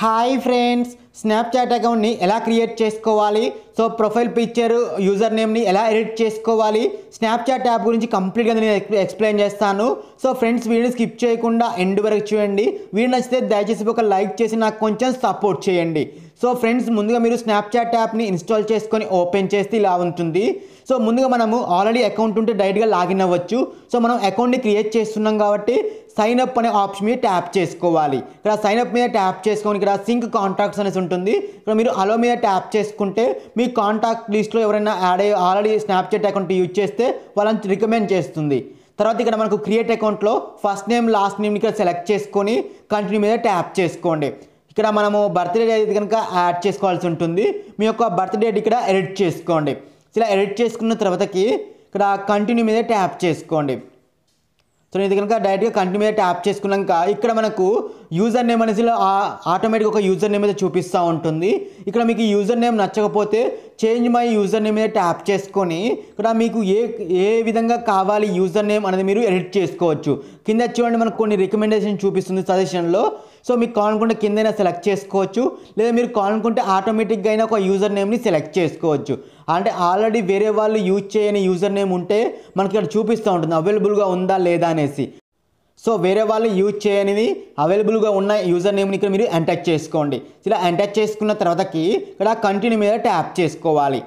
Hi friends, Snapchat అకౌంట్ని ఎలా create చేసుకోవాలి, సో ప్రొఫైల్ పిక్చర్ యూజర్ నేమ్ని ఎలా ఎడిట్ చేసుకోవాలి, స్నాప్చాట్ యాప్ గురించి కంప్లీట్గా నేను ఎక్స్ప్లెయిన్ చేస్తాను. సో ఫ్రెండ్స్, వీడియో స్కిప్ చేయకుండా ఎండ్ వరకు చూడండి. వీడియో నచ్చితే దయచేసి ఒక లైక్ చేసి నాకు కొంచెం సపోర్ట్ చేయండి. సో ఫ్రెండ్స్, ముందుగా మీరు స్నాప్చాట్ యాప్ని ఇన్స్టాల్ చేసుకొని ఓపెన్ చేస్తే ఇలా ఉంటుంది. సో ముందుగా మనము ఆల్రెడీ అకౌంట్ ఉంటే డైరెక్ట్గా లాగిన్ అవ్వచ్చు. సో మనం అకౌంట్ని క్రియేట్ చేస్తున్నాం కాబట్టి సైన్ అప్ అనే ఆప్షన్ మీద ట్యాప్ చేసుకోవాలి. ఇక్కడ సైన్ అప్ మీద ట్యాప్ చేసుకొని ఇక్కడ సింక్ కాంటాక్ట్స్ అనేసి ఉంటుంది. ఇక్కడ మీరు అలో మీద ట్యాప్ చేసుకుంటే మీ కాంటాక్ట్ లిస్ట్లో ఎవరైనా యాడ్ అయ్యి ఆల్రెడీ స్నాప్చాట్ అకౌంట్ యూజ్ చేస్తే వాళ్ళని రికమెండ్ చేస్తుంది. తర్వాత ఇక్కడ మనకు క్రియేట్ అకౌంట్లో ఫస్ట్ నేమ్ లాస్ట్ నేమ్ ఇక్కడ సెలెక్ట్ చేసుకొని కంటిన్యూ మీద ట్యాప్ చేసుకోండి. ఇక్కడ మనము బర్త్డే డేట్ కనుక యాడ్ చేసుకోవాల్సి ఉంటుంది. మీ యొక్క బర్త్ డేట్ ఇక్కడ ఎడిట్ చేసుకోండి. ఇలా ఎడిట్ చేసుకున్న తర్వాతకి ఇక్కడ కంటిన్యూ మీద ట్యాప్ చేసుకోండి. సో ఇది కనుక డైరెక్ట్గా కంటిన్యూ మీద ట్యాప్ చేసుకున్నాక ఇక్కడ మనకు యూజర్ నేమ్ అనేసి ఆటోమేటిక్గా ఒక యూజర్ నేమ్ అయితే చూపిస్తూ ఉంటుంది. ఇక్కడ మీకు యూజర్ నేమ్ నచ్చకపోతే చేంజ్ మై యూజర్ నేమ్ మీద ట్యాప్ చేసుకొని ఇక్కడ మీకు ఏ విధంగా కావాలి యూజర్ నేమ్ అనేది మీరు ఎడిట్ చేసుకోవచ్చు. కింద చూడండి, మనకు కొన్ని రికమెండేషన్ చూపిస్తుంది సజెషన్లో. సో మీకు కావాలనుకుంటే కిందైనా సెలెక్ట్ చేసుకోవచ్చు, లేదా మీరు కావాలనుకుంటే ఆటోమేటిక్గా అయినా ఒక యూజర్ నేమ్ని సెలెక్ట్ చేసుకోవచ్చు. అంటే ఆల్రెడీ వేరే వాళ్ళు యూజ్ చేయని యూజర్ నేమ్ ఉంటే మనకి ఇక్కడ చూపిస్తూ ఉంటుంది అవైలబుల్గా ఉందా లేదా అనేసి. సో వేరే వాళ్ళు యూజ్ చేయనిది అవైలబుల్గా ఉన్న యూజర్ నేమ్ని ఇక్కడ మీరు ఎంటర్ చేసుకోండి. ఇలా ఎంటర్ చేసుకున్న తర్వాతకి ఇక్కడ కంటిన్యూ మీద ట్యాప్ చేసుకోవాలి.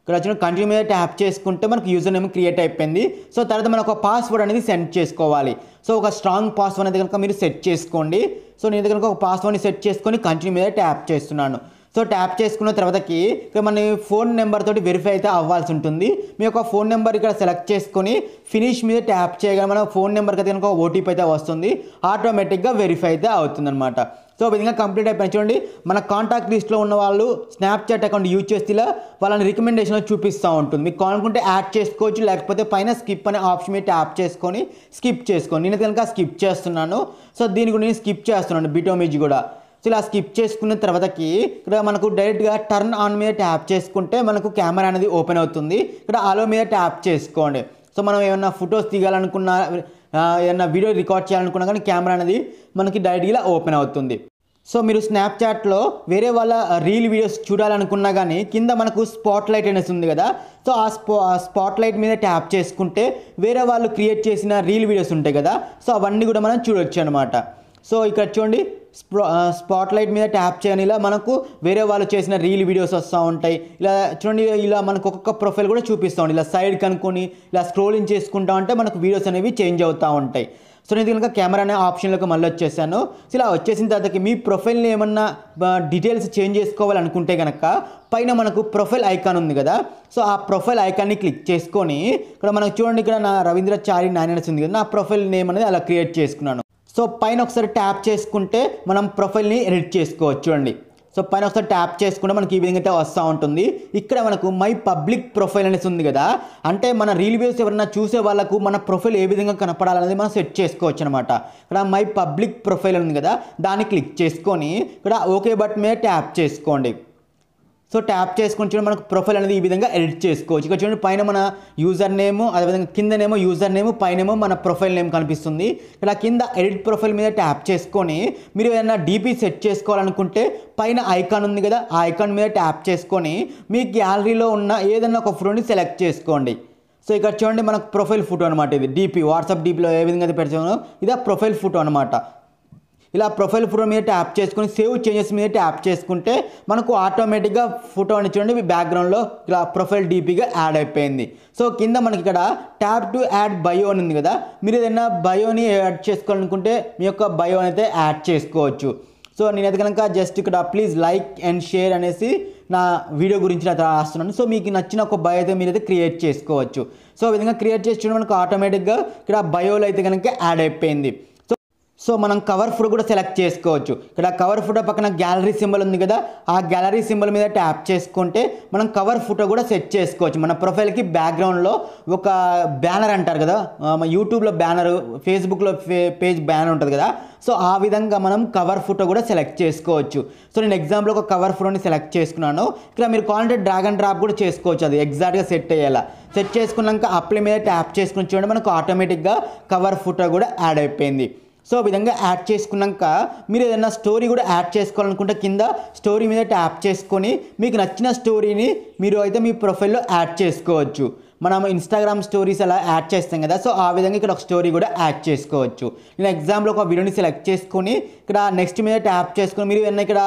ఇక్కడ వచ్చిన కంటిన్యూ మీద ట్యాప్ చేసుకుంటే మనకు యూజర్ నేమ్ క్రియేట్ అయిపోయింది. సో తర్వాత మనం ఒక పాస్వర్డ్ అనేది సెండ్ చేసుకోవాలి. సో ఒక స్ట్రాంగ్ పాస్వర్డ్ అనేది కనుక మీరు సెట్ చేసుకోండి. సో నేను కనుక ఒక పాస్వర్డ్ని సెట్ చేసుకొని కంటిన్యూ మీద ట్యాప్ చేస్తున్నాను. సో ట్యాప్ చేసుకున్న తర్వాతకి ఇక్కడ మన ఫోన్ నెంబర్ తోటి వెరిఫై అయితే అవ్వాల్సి ఉంటుంది. మీ యొక్క ఫోన్ నెంబర్ ఇక్కడ సెలెక్ట్ చేసుకొని ఫినిష్ మీద ట్యాప్ చేయగానే మన ఫోన్ నెంబర్కి అయితే కనుక ఓటీపీ అయితే వస్తుంది. ఆటోమేటిక్గా వెరిఫై అయితే అవుతుంది అనమాట. సో విధంగా కంప్లీట్ అయిపోయింది. చూడండి, మన కాంటాక్ట్ లిస్ట్లో ఉన్న వాళ్ళు స్నాప్చాట్ అకౌంట్ యూజ్ చేస్తే ఇలా వాళ్ళని రికమెండేషన్లో చూపిస్తూ ఉంటుంది. మీకు కావాలనుకుంటే యాడ్ చేసుకోవచ్చు, లేకపోతే పైన స్కిప్ అనే ఆప్షన్ మీద ట్యాప్ చేసుకొని స్కిప్ చేసుకోండి. నేను కనుక స్కిప్ చేస్తున్నాను. సో దీని కూడా నేను స్కిప్ చేస్తున్నాను, బిటోమేజ్ కూడా. సో ఇలా స్కిప్ చేసుకున్న తర్వాతకి ఇక్కడ మనకు డైరెక్ట్గా టర్న్ ఆన్ మీద ట్యాప్ చేసుకుంటే మనకు కెమెరా అనేది ఓపెన్ అవుతుంది. ఇక్కడ అలో మీద ట్యాప్ చేసుకోండి. సో మనం ఏమన్నా ఫొటోస్ తీయాలనుకున్నా, ఏమన్నా వీడియో రికార్డ్ చేయాలనుకున్నా కానీ కెమెరా అనేది మనకి డైరెక్ట్గా ఓపెన్ అవుతుంది. సో మీరు స్నాప్చాట్లో వేరే వాళ్ళ రీల్ వీడియోస్ చూడాలనుకున్నా కానీ కింద మనకు స్పాట్ లైట్ అనేసి ఉంది కదా. సో ఆ స్పాట్ లైట్ మీద ట్యాప్ చేసుకుంటే వేరే వాళ్ళు క్రియేట్ చేసిన రీల్ వీడియోస్ ఉంటాయి కదా, సో అవన్నీ కూడా మనం చూడొచ్చు అనమాట. సో ఇక్కడ చూడండి, స్పాట్ లైట్ మీద ట్యాప్ చేయని ఇలా మనకు వేరే వాళ్ళు చేసిన రీల్ వీడియోస్ వస్తూ ఉంటాయి. ఇలా చూడండి, ఇలా మనకు ఒక్కొక్క ప్రొఫైల్ కూడా చూపిస్తూ ఉంటాయి. ఇలా సైడ్ కనుక్కొని ఇలా స్క్రోలింగ్ చేసుకుంటా ఉంటే మనకు వీడియోస్ అనేవి చేంజ్ అవుతూ ఉంటాయి. సో నేను కనుక కెమెరా అనే ఆప్షన్లోకి మళ్ళీ వచ్చేసాను. సో ఇలా వచ్చేసిన తర్వాతకి మీ ప్రొఫైల్ని ఏమన్నా డీటెయిల్స్ చేంజ్ చేసుకోవాలనుకుంటే కనుక పైన మనకు ప్రొఫైల్ ఐకాన్ ఉంది కదా. సో ఆ ప్రొఫైల్ ఐకాన్ని క్లిక్ చేసుకొని ఇక్కడ మనకు చూడండి, ఇక్కడ నా రవీంద్రచారి 9 ఉంది కదా, నా ప్రొఫైల్ నేమ్ అనేది అలా క్రియేట్ చేసుకున్నాను. సో పైన ఒకసారి ట్యాప్ చేసుకుంటే మనం ప్రొఫైల్ని ఎడిట్ చేసుకోవచ్చు. చూడండి, సో పైన ఒకసారి ట్యాప్ చేసుకుంటే మనకి ఈ విధంగా అయితే వస్తూ ఉంటుంది. ఇక్కడ మనకు మై పబ్లిక్ ప్రొఫైల్ అనేసి ఉంది కదా, అంటే మన రీల్ వీడియోస్ ఎవరైనా చూసే వాళ్ళకు మన ప్రొఫైల్ ఏ విధంగా కనపడాలనేది మనం సెట్ చేసుకోవచ్చు అనమాట. ఇక్కడ మై పబ్లిక్ ప్రొఫైల్ ఉంది కదా, దాన్ని క్లిక్ చేసుకొని ఇక్కడ ఓకే బటన్ మీద ట్యాప్ చేసుకోండి. సో ట్యాప్ చేసుకొని చూడండి, మనకు ప్రొఫైల్ అనేది ఈ విధంగా ఎడిట్ చేసుకోవచ్చు. ఇక్కడ చూడండి, పైన మన యూజర్ నేమ్, అదేవిధంగా కిందనేమో యూజర్ నేమ్, పైనేమో మన ప్రొఫైల్ నేమ్ కనిపిస్తుంది. ఇక్కడ కింద ఎడిట్ ప్రొఫైల్ మీద ట్యాప్ చేసుకొని మీరు ఏదైనా డీపీ సెట్ చేసుకోవాలనుకుంటే పైన ఐకాన్ ఉంది కదా, ఆ ఐకాన్ మీద ట్యాప్ చేసుకొని మీ గ్యాలరీలో ఉన్న ఏదైనా ఒక ఫోటోని సెలెక్ట్ చేసుకోండి. సో ఇక్కడ చూడండి, మనకు ప్రొఫైల్ ఫోటో అనమాట. ఇది డీపీ, వాట్సాప్ డీపీలో ఏ విధంగా అయితే పెడతామో ఇది ప్రొఫైల్ ఫోటో అనమాట. ఇలా ప్రొఫైల్ ఫోటో మీద ట్యాప్ చేసుకొని సేవ్ చేంజెస్ మీద ట్యాప్ చేసుకుంటే మనకు ఆటోమేటిక్గా ఫోటో అని చూడండి బ్యాక్గ్రౌండ్లో ఇలా ప్రొఫైల్ డీపీగా యాడ్ అయిపోయింది. సో కింద మనకి ఇక్కడ ట్యాప్ టు యాడ్ బయో అని ఉంది కదా, మీరు ఏదైనా బయోని యాడ్ చేసుకోవాలనుకుంటే మీ యొక్క బయో అయితే యాడ్ చేసుకోవచ్చు. సో నేనైతే కనుక జస్ట్ ఇక్కడ ప్లీజ్ లైక్ అండ్ షేర్ అనేసి నా వీడియో గురించి అయితే రాస్తున్నాను. సో మీకు నచ్చిన ఒక బయో అయితే మీరైతే క్రియేట్ చేసుకోవచ్చు. సో ఈ విధంగా క్రియేట్ చేసి చూడండి, మనకు ఆటోమేటిక్గా ఇక్కడ బయోలో అయితే కనుక యాడ్ అయిపోయింది. సో మనం కవర్ ఫోటో కూడా సెలెక్ట్ చేసుకోవచ్చు. ఇక్కడ కవర్ ఫోటో పక్కన గ్యాలరీ సింబల్ ఉంది కదా, ఆ గ్యాలరీ సింబల్ మీద ట్యాప్ చేసుకుంటే మనం కవర్ ఫోటో కూడా సెట్ చేసుకోవచ్చు. మన ప్రొఫైల్కి బ్యాక్గ్రౌండ్లో ఒక బ్యానర్ అంటారు కదా, యూట్యూబ్లో బ్యానర్, ఫేస్బుక్లో పేజ్ బ్యానర్ ఉంటుంది కదా, సో ఆ విధంగా మనం కవర్ ఫోటో కూడా సెలెక్ట్ చేసుకోవచ్చు. సో నేను ఎగ్జాంపుల్ ఒక కవర్ ఫోటోని సెలెక్ట్ చేసుకున్నాను. ఇక్కడ మీరు కావాలంటే డ్రాగ్ అండ్ డ్రాప్ కూడా చేసుకోవచ్చు, అది ఎగ్జాక్ట్గా సెట్ అయ్యేలా. సెట్ చేసుకున్నాక అప్లై మీద ట్యాప్ చేసుకుని చూడండి, మనకు ఆటోమేటిక్గా కవర్ ఫోటో కూడా యాడ్ అయిపోయింది. సో ఈ విధంగా యాడ్ చేసుకున్నాక మీరు ఏదైనా స్టోరీ కూడా యాడ్ చేసుకోవాలనుకుంటే కింద స్టోరీ మీద ట్యాప్ చేసుకొని మీకు నచ్చిన స్టోరీని మీరు అయితే మీ ప్రొఫైల్లో యాడ్ చేసుకోవచ్చు. మనం ఇన్స్టాగ్రామ్ స్టోరీస్ అలా యాడ్ చేస్తాం కదా, సో ఆ విధంగా ఇక్కడ ఒక స్టోరీ కూడా యాడ్ చేసుకోవచ్చు. నేను ఎగ్జాంపుల్ ఒక వీడియోని సెలెక్ట్ చేసుకొని ఇక్కడ నెక్స్ట్ మీద ట్యాప్ చేసుకొని మీరు ఏమైనా ఇక్కడ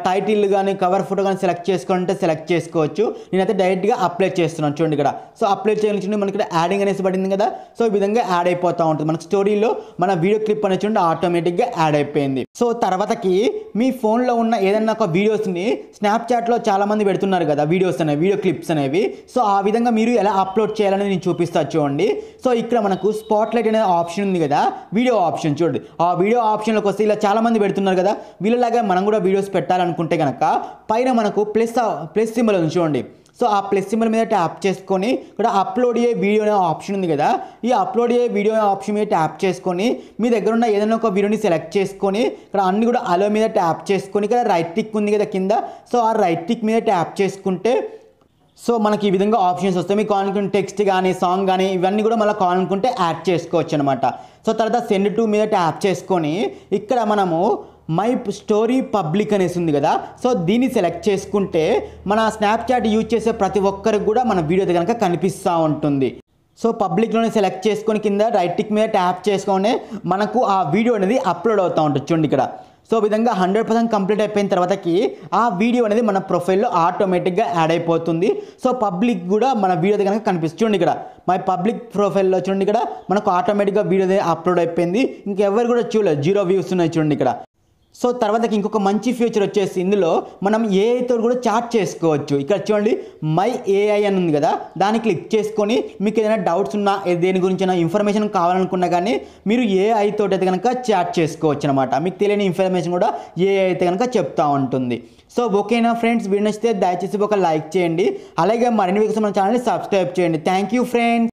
టైటిల్ కానీ కవర్ ఫోటో కానీ సెలెక్ట్ చేసుకుంటే సెలెక్ట్ చేసుకోవచ్చు. నేనైతే డైరెక్ట్గా అప్లై చేస్తున్నాను చూడండి ఇక్కడ. సో అప్లై చేయాల్సి మనకి ఇక్కడ యాడింగ్ అనేసి పడింది కదా, సో ఈ విధంగా యాడ్ అయిపోతూ ఉంటుంది. మనకు స్టోరీలో మన వీడియో క్లిప్ అనేది చూడండి ఆటోమేటిక్గా యాడ్ అయిపోయింది. సో తర్వాతకి మీ ఫోన్లో ఉన్న ఏదైనా ఒక వీడియోస్ని స్నాప్చాట్లో చాలామంది పెడుతున్నారు కదా వీడియోస్ అనేవి, వీడియో క్లిప్స్ అనేవి. సో ఆ విధంగా మీరు ఎలా అప్లోడ్ చేయాలని నేను చూపిస్తాను చూడండి. సో ఇక్కడ మనకు స్పాట్లైట్ అనే ఆప్షన్ ఉంది కదా, వీడియో ఆప్షన్ చూడండి. ఆ వీడియో ఆప్షన్లోకి వస్తే ఇలా చాలామంది పెడుతున్నారు కదా, వీళ్ళలాగా మనం కూడా వీడియోస్ పెట్టాలనుకుంటే కనుక పైన మనకు ప్లస్ సింబల్ ఉంది చూడండి. సో ఆ ప్లస్ సింబల్ మీద ట్యాప్ చేసుకొని ఇక్కడ అప్లోడ్ అయ్యే వీడియో అనే ఆప్షన్ ఉంది కదా, ఈ అప్లోడ్ అయ్యే వీడియో ఆప్షన్ మీద ట్యాప్ చేసుకొని మీ దగ్గర ఉన్న ఏదైనా ఒక వీడియోని సెలెక్ట్ చేసుకొని ఇక్కడ అన్ని కూడా అలో మీద ట్యాప్ చేసుకొని ఇక్కడ రైట్ టిక్ ఉంది కదా కింద, సో ఆ రైట్ టిక్ మీద ట్యాప్ చేసుకుంటే సో మనకి ఈ విధంగా ఆప్షన్స్ వస్తాయి. మీకు కావాలనుకుంటే టెక్స్ట్ కానీ సాంగ్ కానీ ఇవన్నీ కూడా మళ్ళీ కావాలనుకుంటే యాడ్ చేసుకోవచ్చు అనమాట. సో తర్వాత సెండ్ టు మీద ట్యాప్ చేసుకొని ఇక్కడ మనము మై స్టోరీ పబ్లిక్ అనేసి ఉంది కదా, సో దీన్ని సెలెక్ట్ చేసుకుంటే మన స్నాప్చాట్ యూజ్ చేసే ప్రతి ఒక్కరికి కూడా మన వీడియో కనుక కనిపిస్తూ ఉంటుంది. సో పబ్లిక్లోనే సెలెక్ట్ చేసుకొని కింద రైట్ టిక్ మీద ట్యాప్ చేసుకొని మనకు ఆ వీడియో అనేది అప్లోడ్ అవుతూ ఉంటుంది చూడండి ఇక్కడ. సో విధంగా 100% కంప్లీట్ అయిపోయిన తర్వాతకి ఆ వీడియో అనేది మన ప్రొఫైల్లో ఆటోమేటిక్గా యాడ్ అయిపోతుంది. సో పబ్లిక్ కూడా మన వీడియో కనుక కనిపిస్తుంది చూడండి ఇక్కడ. మై పబ్లిక్ ప్రొఫైల్లో చూడండి ఇక్కడ మనకు ఆటోమేటిక్గా వీడియో అనేది అప్లోడ్ అయిపోయింది. ఇంకెవరు కూడా చూడలేదు, 0 వ్యూస్ ఉన్నాయి చూడండి ఇక్కడ. సో తర్వాతకి ఇంకొక మంచి ఫ్యూచర్ వచ్చేసి ఇందులో మనం ఏఐతో కూడా చాట్ చేసుకోవచ్చు. ఇక్కడ చూడండి మై ఏఐ అని ఉంది కదా, దాన్ని క్లిక్ చేసుకొని మీకు ఏదైనా డౌట్స్ ఉన్నా దేని గురించి ఇన్ఫర్మేషన్ కావాలనుకున్నా కానీ మీరు ఏఐ తోటి అయితే కనుక చాట్ చేసుకోవచ్చు అనమాట. మీకు తెలియని ఇన్ఫర్మేషన్ కూడా ఏఐ అయితే కనుక చెప్తా ఉంటుంది. సో ఓకేనా ఫ్రెండ్స్, వీడియో నచ్చితే దయచేసి ఒక లైక్ చేయండి, అలాగే మరిన్ని వీడియోస్ మన ఛానల్ని సబ్స్క్రైబ్ చేయండి. Thank you friends.